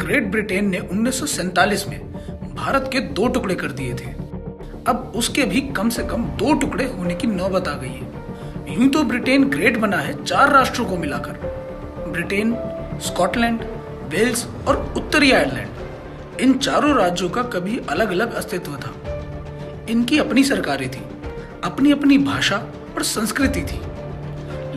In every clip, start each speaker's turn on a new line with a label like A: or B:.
A: Great Britain ने 1947 में भारत के 2 टुकड़े कर दिए थे। अब उसके भी कम से कम 2 टुकड़े होने की नौबत आ गई है। यूं तो ब्रिटेन ग्रेट बना है 4 राष्ट्रों को मिलाकर, ब्रिटेन, स्कॉटलैंड, वेल्स और उत्तरी आयरलैंड। इन चारों राज्यों का कभी अलग अलग अस्तित्व था। इनकी अपनी सरकारें थी, अपनी अपनी भाषा और संस्कृति थी।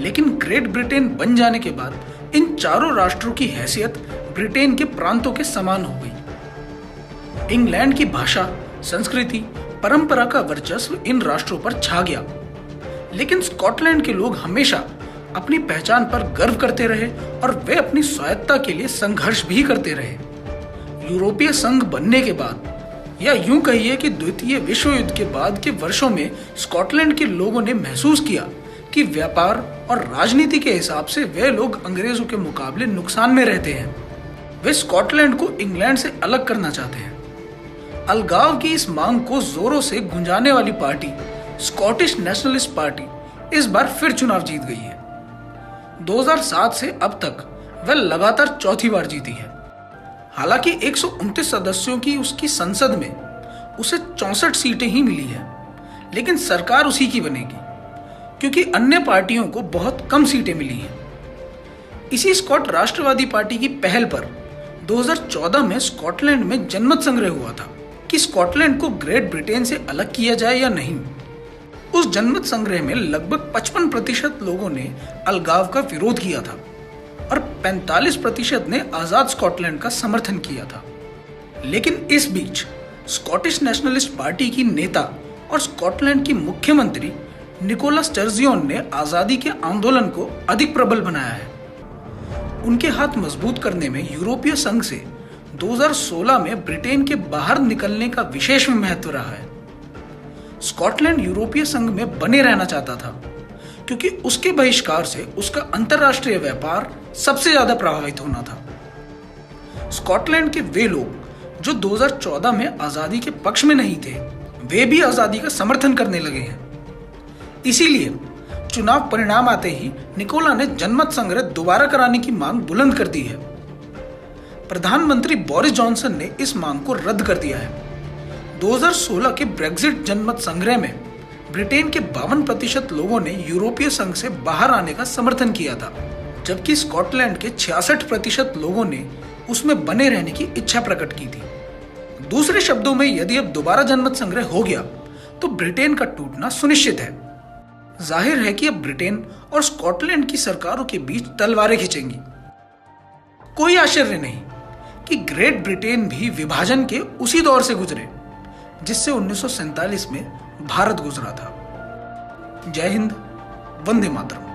A: लेकिन ग्रेट ब्रिटेन बन जाने के बाद इन चारों राष्ट्रों की हैसियत ब्रिटेन के प्रांतों के समान हो गई। इंग्लैंड की भाषा, संस्कृति, परंपरा का वर्चस्व इन राष्ट्रों पर छा गया। लेकिन स्कॉटलैंड के लोग हमेशा अपनी पहचान पर गर्व करते रहे और वे अपनी स्वायत्तता के लिए संघर्ष भी करते रहे। यूरोपीय संघ बनने के बाद, या यूं कहिए कि द्वितीय विश्व युद्ध के बाद के वर्षों में स्कॉटलैंड के लोगों ने महसूस किया कि व्यापार और राजनीति के हिसाब से वे लोग अंग्रेजों के मुकाबले नुकसान में रहते हैं। वे स्कॉटलैंड को इंग्लैंड से अलग करना चाहते हैं। अलगाव की इस मांग को जोरों से गुंजाने वाली पार्टी स्कॉटिश नेशनलिस्ट पार्टी इस बार फिर चुनाव जीत गई है। 2007 से अब तक वह लगातार चौथी बार जीती है। हालांकि 129 सदस्यों की उसकी संसद में उसे 64 सीटें ही मिली है, लेकिन सरकार उसी की बनेगी क्योंकि अन्य पार्टियों को बहुत कम सीटें मिली हैं। इसी स्कॉट राष्ट्रवादी पार्टी की पहल पर 2014 में स्कॉटलैंड में जनमत संग्रह हुआ था कि स्कॉटलैंड को ग्रेट ब्रिटेन से अलग किया जाए या नहीं। उस जनमत संग्रह में लगभग 55% लोगों ने अलगाव का विरोध किया था और 45% ने आजाद स्कॉटलैंड का समर्थन किया था। लेकिन इस बीच स्कॉटिश नेशनलिस्ट पार्टी की नेता और स्कॉटलैंड की मुख्यमंत्री निकोला स्टर्जियन ने आजादी के आंदोलन को अधिक प्रबल बनाया है। उनके हाथ मजबूत करने में यूरोपीय संघ से 2016 में ब्रिटेन के बाहर निकलने का विशेष महत्व रहा है। स्कॉटलैंड यूरोपीय संघ में बने रहना चाहता था क्योंकि उसके बहिष्कार से उसका अंतर्राष्ट्रीय व्यापार सबसे ज्यादा प्रभावित होना था। स्कॉटलैंड के वे लोग जो 2014 में आजादी के पक्ष में नहीं थे, वे भी आजादी का समर्थन करने लगे हैं। इसीलिए चुनाव परिणाम आते ही निकोला ने जनमत संग्रह दोबारा कराने की मांग बुलंद कर दी है। प्रधानमंत्री बोरिस जॉनसन ने इस मांग को रद्द कर दिया है। 2016 के ब्रेक्जिट जनमत संग्रह में ब्रिटेन के 52% लोगों ने यूरोपीय संघ से बाहर आने का समर्थन किया था, जबकि स्कॉटलैंड के 66% लोगों ने उसमें बने रहने की इच्छा प्रकट की थी। दूसरे शब्दों में, यदि अब दोबारा जनमत संग्रह हो गया तो ब्रिटेन का टूटना सुनिश्चित है। जाहिर है कि अब ब्रिटेन और स्कॉटलैंड की सरकारों के बीच तलवारें खिंचेंगी। कोई आश्चर्य नहीं कि ग्रेट ब्रिटेन भी विभाजन के उसी दौर से गुजरे जिससे 1947 में भारत गुजरा था। जय हिंद, वंदे मातरम।